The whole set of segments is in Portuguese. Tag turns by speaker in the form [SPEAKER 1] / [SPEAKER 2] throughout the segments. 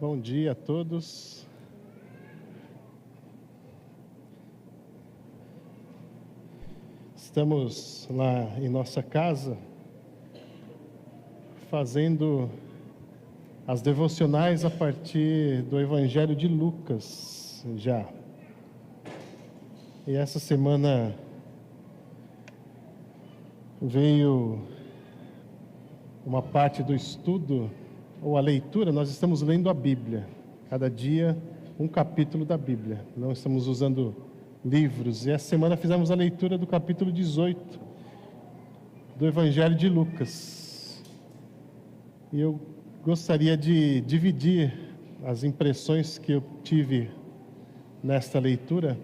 [SPEAKER 1] Bom dia a todos. Estamos lá em nossa casa fazendo as devocionais a partir do Evangelho de Lucas já. E essa semana veio uma parte do estudo ou a leitura. Nós estamos lendo a Bíblia, cada dia um capítulo da Bíblia, não estamos usando livros, e essa semana fizemos a leitura do capítulo 18 do Evangelho de Lucas, e eu gostaria de dividir as impressões que eu tive nesta leitura,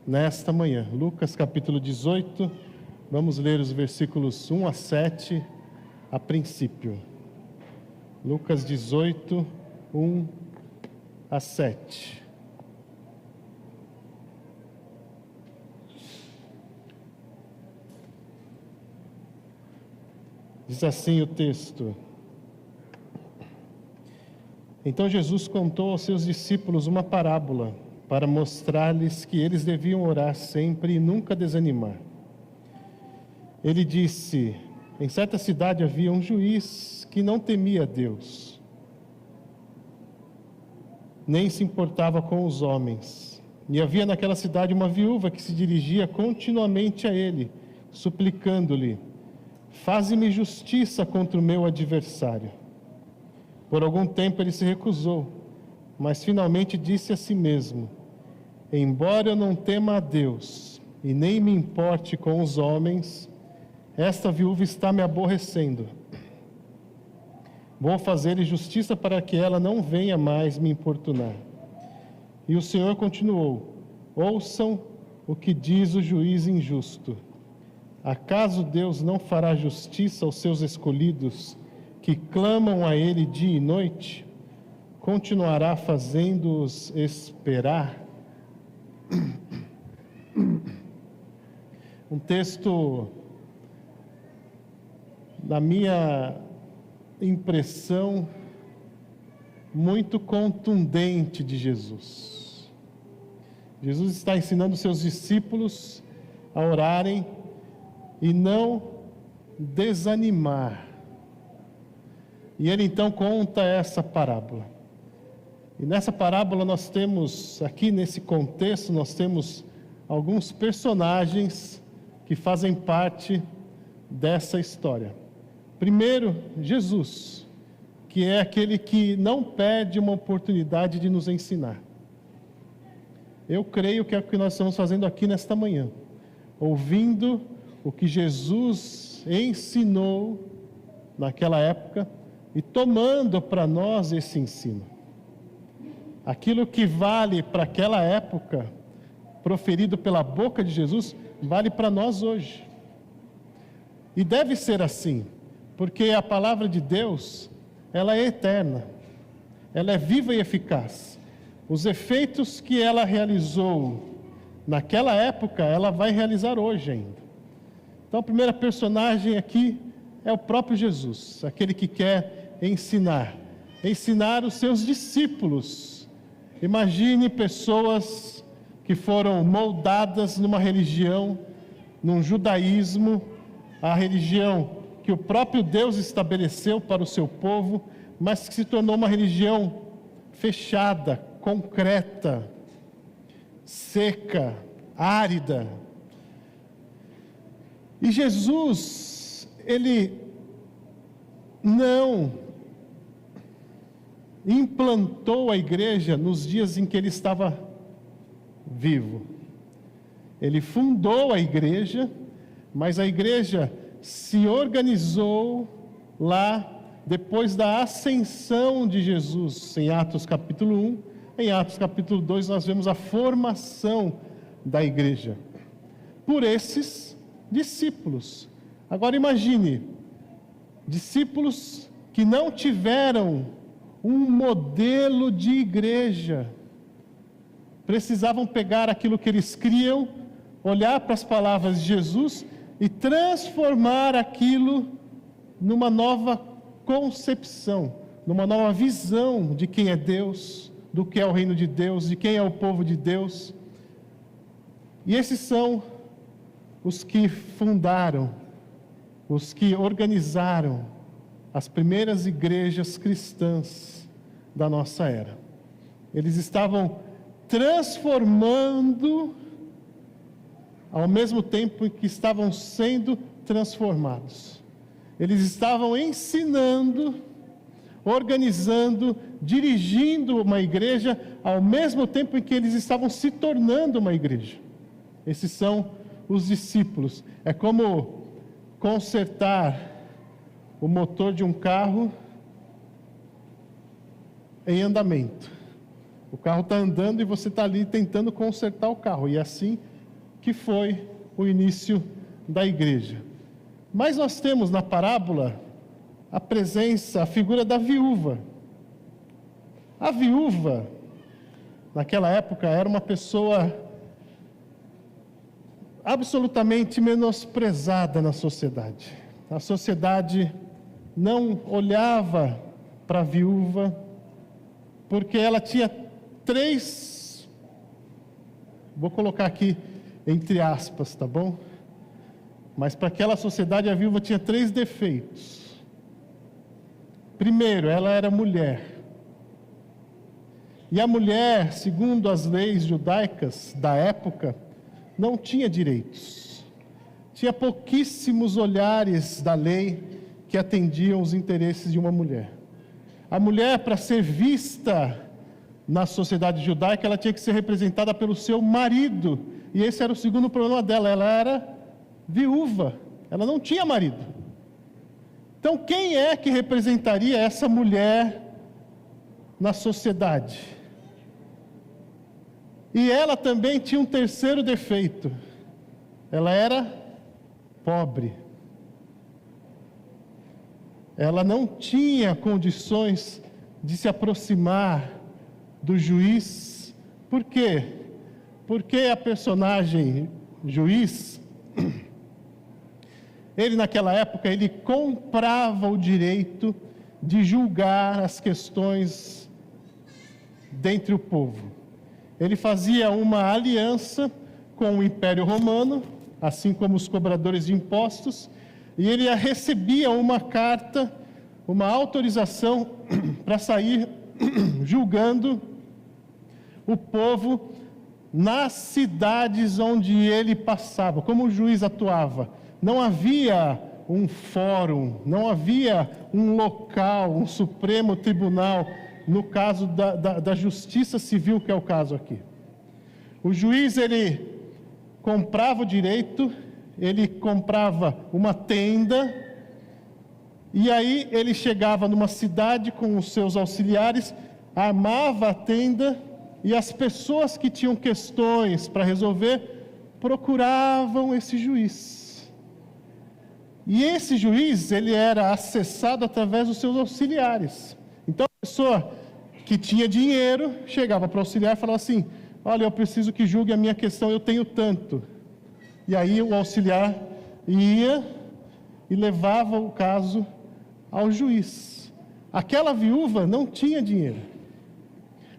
[SPEAKER 1] nesta manhã. Lucas capítulo 18, vamos ler os versículos 1 a 7 a princípio. Lucas 18, 1 a 7. Diz assim o texto: Então Jesus contou aos seus discípulos uma parábola para mostrar-lhes que eles deviam orar sempre e nunca desanimar. Ele disse: Em certa cidade havia um juiz que não temia Deus, nem se importava com os homens. E havia naquela cidade uma viúva que se dirigia continuamente a ele, suplicando-lhe: Faze-me justiça contra o meu adversário. Por algum tempo ele se recusou, mas finalmente disse a si mesmo: Embora eu não tema a Deus e nem me importe com os homens, esta viúva está me aborrecendo. Vou fazer-lhe justiça para que ela não venha mais me importunar. E o Senhor continuou: Ouçam o que diz o juiz injusto. Acaso Deus não fará justiça aos seus escolhidos, que clamam a Ele dia e noite? Continuará fazendo-os esperar? Um texto, na minha impressão, muito contundente de Jesus. Jesus está ensinando seus discípulos a orarem e não desanimar. E ele então conta essa parábola. E nessa parábola nós temos, aqui nesse contexto, nós temos alguns personagens que fazem parte dessa história. Primeiro, Jesus, que é aquele que não perde uma oportunidade de nos ensinar. Eu creio que é o que nós estamos fazendo aqui nesta manhã, ouvindo o que Jesus ensinou naquela época e tomando para nós esse ensino. Aquilo que vale para aquela época, proferido pela boca de Jesus, vale para nós hoje. E deve ser assim, porque a palavra de Deus, ela é eterna, ela é viva e eficaz. Os efeitos que ela realizou naquela época, ela vai realizar hoje ainda. Então a primeira personagem aqui é o próprio Jesus, aquele que quer ensinar os seus discípulos. Imagine pessoas que foram moldadas numa religião, num judaísmo, a religião que o próprio Deus estabeleceu para o seu povo, mas que se tornou uma religião fechada, concreta, seca, árida. E Jesus, ele não implantou a igreja nos dias em que ele estava vivo. Ele fundou a igreja, mas a igreja se organizou lá depois da ascensão de Jesus, em Atos capítulo 1. Em Atos capítulo 2 nós vemos a formação da igreja por esses discípulos. Agora imagine, discípulos que não tiveram um modelo de igreja, precisavam pegar aquilo que eles criam, olhar para as palavras de Jesus e transformar aquilo numa nova concepção, numa nova visão de quem é Deus, do que é o reino de Deus, de quem é o povo de Deus. E esses são os que fundaram, os que organizaram as primeiras igrejas cristãs da nossa era. Eles estavam transformando, ao mesmo tempo que estavam sendo transformados. Eles estavam ensinando, organizando, dirigindo uma igreja, ao mesmo tempo em que eles estavam se tornando uma igreja. Esses são os discípulos. É como consertar o motor de um carro em andamento. O carro está andando e você está ali tentando consertar o carro. E é assim que foi o início da igreja. Mas nós temos na parábola a presença, a figura da viúva. A viúva, naquela época, era uma pessoa absolutamente menosprezada na sociedade. A sociedade não olhava para a viúva, porque ela tinha vou colocar aqui entre aspas, tá bom? Mas para aquela sociedade a viúva tinha 3 defeitos. Primeiro, ela era mulher. E a mulher, segundo as leis judaicas da época, não tinha direitos. Tinha pouquíssimos olhares da lei que atendiam os interesses de uma mulher. A mulher, para ser vista na sociedade judaica, ela tinha que ser representada pelo seu marido. E esse era o segundo problema dela, ela era viúva, ela não tinha marido. Então, quem é que representaria essa mulher na sociedade? E ela também tinha um terceiro defeito, ela era pobre. Ela não tinha condições de se aproximar do juiz. Por quê? Porque a personagem juiz, ele naquela época, ele comprava o direito de julgar as questões dentre o povo. Ele fazia uma aliança com o Império Romano, assim como os cobradores de impostos, e ele recebia uma carta, uma autorização para sair julgando o povo nas cidades onde ele passava. Como o juiz atuava? Não havia um fórum, não havia um local, um Supremo Tribunal, no caso da Justiça Civil, que é o caso aqui. O juiz, ele comprava o direito, ele comprava uma tenda, e aí ele chegava numa cidade com os seus auxiliares, armava a tenda, e as pessoas que tinham questões para resolver, procuravam esse juiz. E esse juiz, ele era acessado através dos seus auxiliares. Então, a pessoa que tinha dinheiro, chegava para o auxiliar e falava assim: olha, eu preciso que julgue a minha questão, eu tenho tanto. E aí o auxiliar ia e levava o caso ao juiz. Aquela viúva não tinha dinheiro.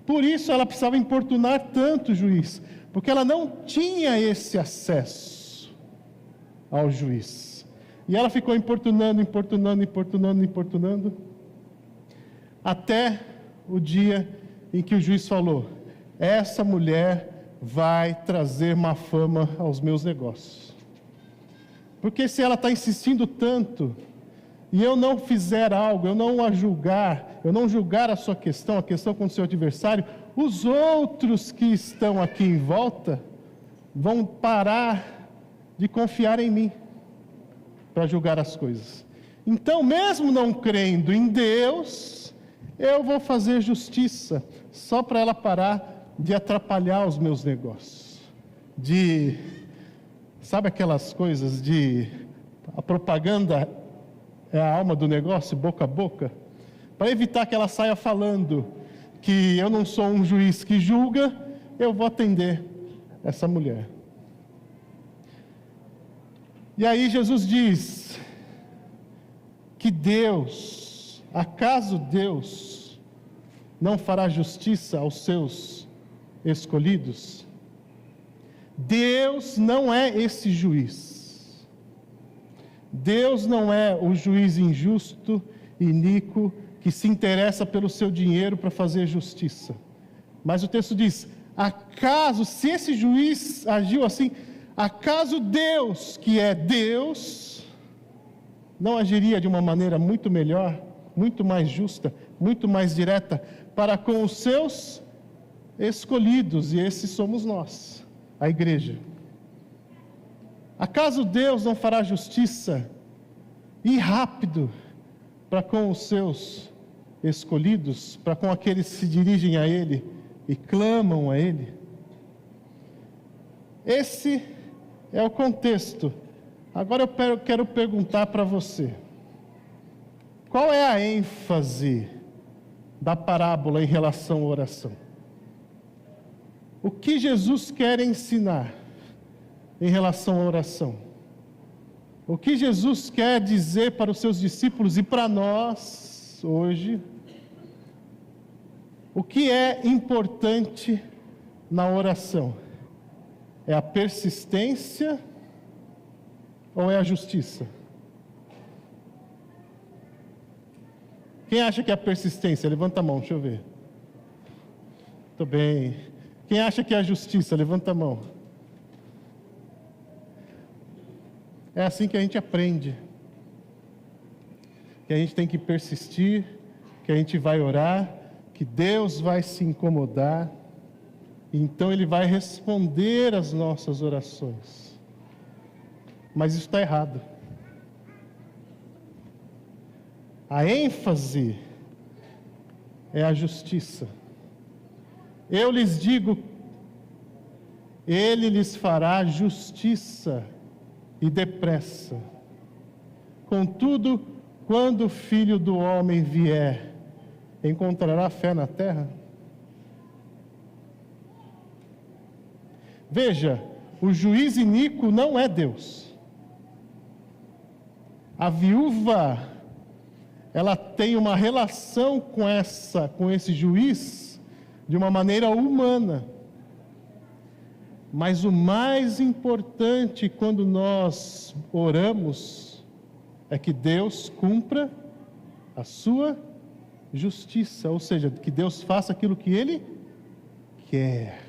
[SPEAKER 1] Por isso ela precisava importunar tanto o juiz, porque ela não tinha esse acesso ao juiz. E ela ficou importunando, até o dia em que o juiz falou: essa mulher vai trazer má fama aos meus negócios. Porque se ela está insistindo tanto, e eu não fizer algo, eu não a julgar, eu não julgar a sua questão, a questão com o seu adversário, os outros que estão aqui em volta vão parar de confiar em mim para julgar as coisas. Então, mesmo não crendo em Deus, eu vou fazer justiça, só para ela parar de atrapalhar os meus negócios. Sabe aquelas coisas a propaganda é a alma do negócio, boca a boca? Para evitar que ela saia falando que eu não sou um juiz que julga, eu vou atender essa mulher. E aí Jesus diz que Deus, acaso Deus não fará justiça aos seus escolhidos? Deus não é esse juiz. Deus não é o juiz injusto, iníquo, que se interessa pelo seu dinheiro para fazer justiça. Mas o texto diz, acaso, se esse juiz agiu assim, acaso Deus, que é Deus, não agiria de uma maneira muito melhor, muito mais justa, muito mais direta para com os seus escolhidos, e esses somos nós, a igreja. Acaso Deus não fará justiça e rápido para com os seus escolhidos, para com aqueles que se dirigem a Ele e clamam a Ele? Esse é o contexto. Agora eu quero perguntar para você, qual é a ênfase da parábola em relação à oração? O que Jesus quer ensinar em relação à oração? O que Jesus quer dizer para os seus discípulos e para nós hoje? O que é importante na oração? É a persistência ou é a justiça? Quem acha que é a persistência? Levanta a mão, deixa eu ver. Muito bem. Quem acha que é a justiça? Levanta a mão. É assim que a gente aprende. Que a gente tem que persistir, que a gente vai orar, que Deus vai se incomodar, e então Ele vai responder às nossas orações. Mas isso está errado. A ênfase é a justiça. Eu lhes digo, Ele lhes fará justiça e depressa. Contudo, quando o Filho do Homem vier, encontrará fé na terra? Veja, o juiz iníquo não é Deus. A viúva, ela tem uma relação com esse juiz de uma maneira humana. Mas o mais importante quando nós oramos é que Deus cumpra a sua justiça, ou seja, que Deus faça aquilo que Ele quer.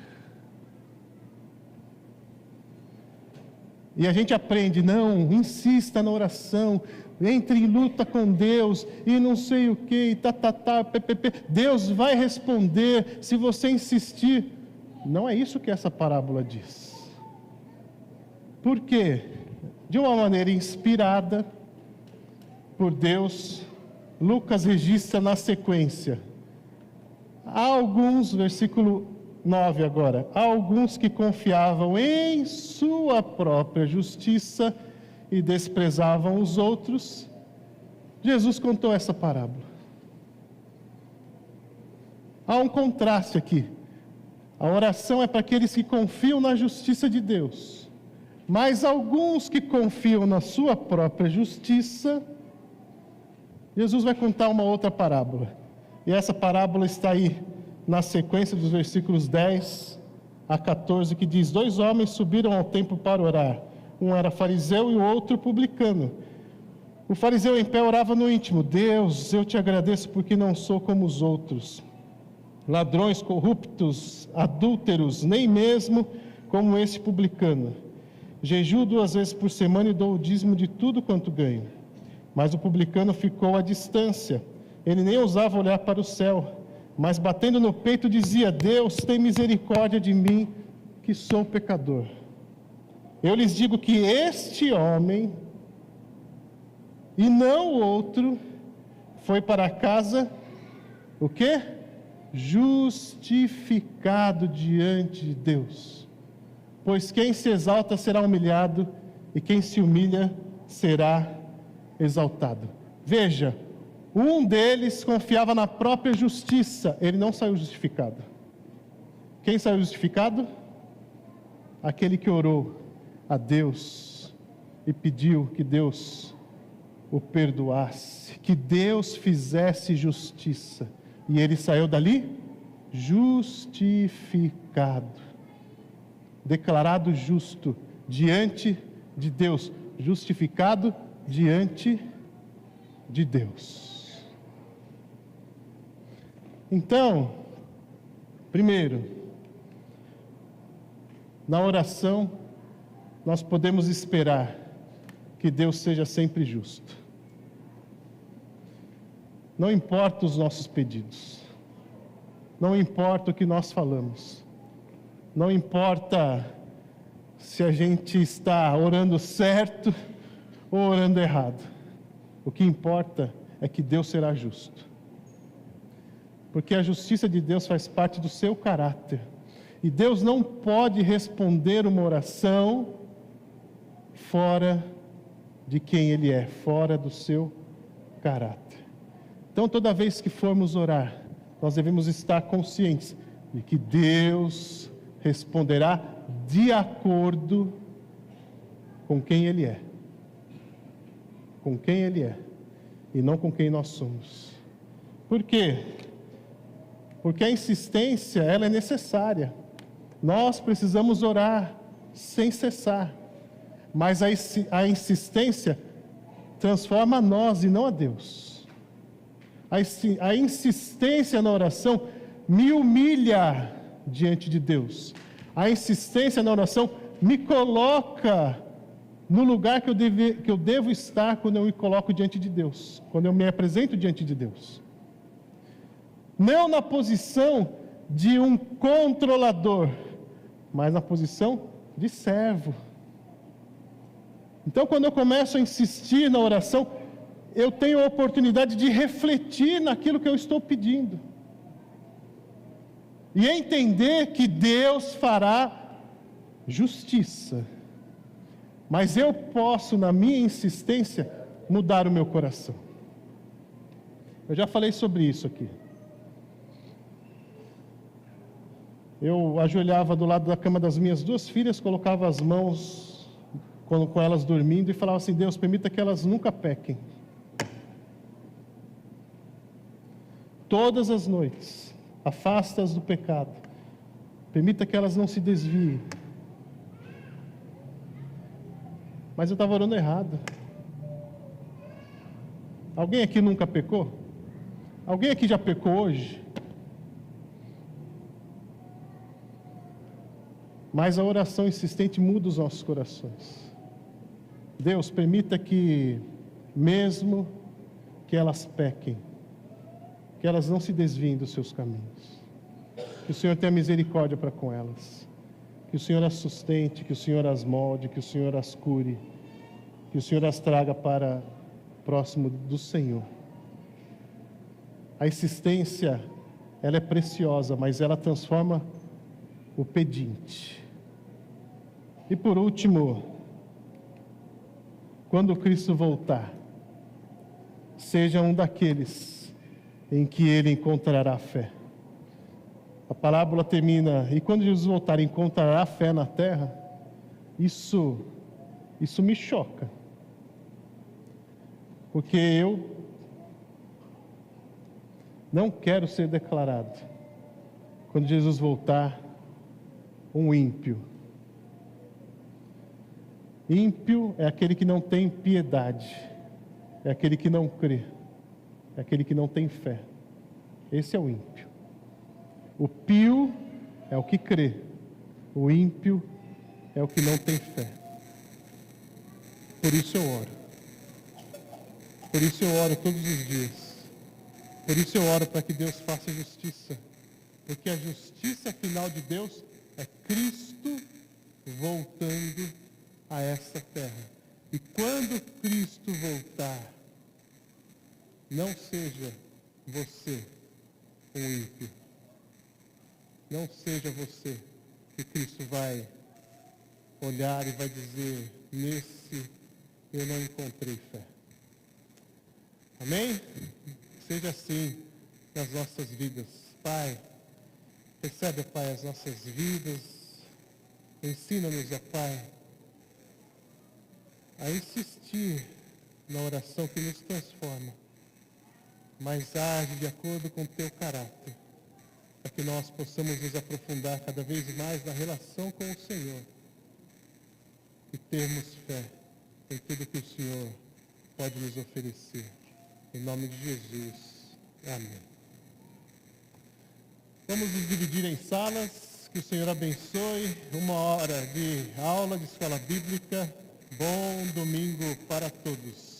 [SPEAKER 1] E a gente aprende, não, insista na oração, entre em luta com Deus, e não sei o que, e ppp. Deus vai responder se você insistir. Não é isso que essa parábola diz. Por quê? De uma maneira inspirada por Deus, Lucas registra na sequência. Há alguns, versículo 9 agora, há alguns que confiavam em sua própria justiça e desprezavam os outros. Jesus contou essa parábola. Há um contraste aqui. A oração é para aqueles que confiam na justiça de Deus. Mas alguns que confiam na sua própria justiça, Jesus vai contar uma outra parábola. E essa parábola está aí na sequência dos versículos 10 a 14, que diz: 2 homens subiram ao templo para orar. Um era fariseu e o outro publicano. O fariseu em pé orava no íntimo: Deus, eu te agradeço porque não sou como os outros, ladrões, corruptos, adúlteros, nem mesmo como esse publicano. Jejuo 2 vezes por semana e dou o dízimo de tudo quanto ganho. Mas o publicano ficou à distância. Ele nem ousava olhar para o céu, mas batendo no peito dizia: Deus, tem misericórdia de mim, que sou pecador. Eu lhes digo que este homem, e não o outro, foi para casa, o quê? Justificado diante de Deus. Pois quem se exalta será humilhado, e quem se humilha será exaltado. Veja, um deles confiava na própria justiça, ele não saiu justificado. Quem saiu justificado? Aquele que orou a Deus e pediu que Deus o perdoasse, que Deus fizesse justiça. E ele saiu dali justificado, declarado justo diante de Deus, justificado diante de Deus. Então, primeiro, na oração, nós podemos esperar que Deus seja sempre justo. Não importa os nossos pedidos, não importa o que nós falamos, não importa se a gente está orando certo ou orando errado. O que importa é que Deus será justo. Porque a justiça de Deus faz parte do seu caráter. E Deus não pode responder uma oração fora de quem Ele é, fora do seu caráter. Então, toda vez que formos orar, nós devemos estar conscientes de que Deus responderá de acordo com quem Ele é. Com quem Ele é, e não com quem nós somos. Por quê? Porque a insistência, ela é necessária. Nós precisamos orar sem cessar. Mas a insistência transforma a nós e não a Deus. A insistência na oração me humilha diante de Deus. A insistência na oração me coloca no lugar que eu devo estar quando eu me coloco diante de Deus, quando eu me apresento diante de Deus. Não na posição de um controlador, mas na posição de servo. Então, quando eu começo a insistir na oração, eu tenho a oportunidade de refletir naquilo que eu estou pedindo. E entender que Deus fará justiça. Mas eu posso, na minha insistência, mudar o meu coração. Eu já falei sobre isso aqui. Eu ajoelhava do lado da cama das minhas duas filhas, colocava as mãos com elas dormindo e falava assim: Deus, permita que elas nunca pequem. Todas as noites, afasta-as do pecado. Permita que elas não se desviem. Mas eu estava orando errado. Alguém aqui nunca pecou? Alguém aqui já pecou hoje? Mas a oração insistente muda os nossos corações. Deus, permita que, mesmo que elas pequem, que elas não se desviem dos seus caminhos. Que o Senhor tenha misericórdia para com elas. Que o Senhor as sustente, que o Senhor as molde, que o Senhor as cure, que o Senhor as traga para próximo do Senhor. A insistência, ela é preciosa, mas ela transforma o pedinte. E por último, quando Cristo voltar, seja um daqueles em que Ele encontrará fé. A parábola termina: e quando Jesus voltar, encontrará fé na terra? Isso me choca. Porque eu não quero ser declarado, quando Jesus voltar, um ímpio. Ímpio é aquele que não tem piedade, é aquele que não crê, é aquele que não tem fé. Esse é o ímpio. O pio é o que crê, o ímpio é o que não tem fé. Por isso eu oro. Por isso eu oro todos os dias. Por isso eu oro para que Deus faça justiça. Porque a justiça final de Deus é Cristo voltando a essa terra. E quando Cristo voltar, não seja você um ímpio. Não seja você que Cristo vai olhar e vai dizer: nesse eu não encontrei fé. Amém? Seja assim nas nossas vidas. Pai, recebe, Pai, as nossas vidas. Ensina-nos, Pai, a insistir na oração que nos transforma, mas age de acordo com o teu caráter, para que nós possamos nos aprofundar cada vez mais na relação com o Senhor e termos fé em tudo que o Senhor pode nos oferecer. Em nome de Jesus. Amém. Vamos nos dividir em salas. Que o Senhor abençoe. 1 hora de aula de escola bíblica. Bom domingo para todos.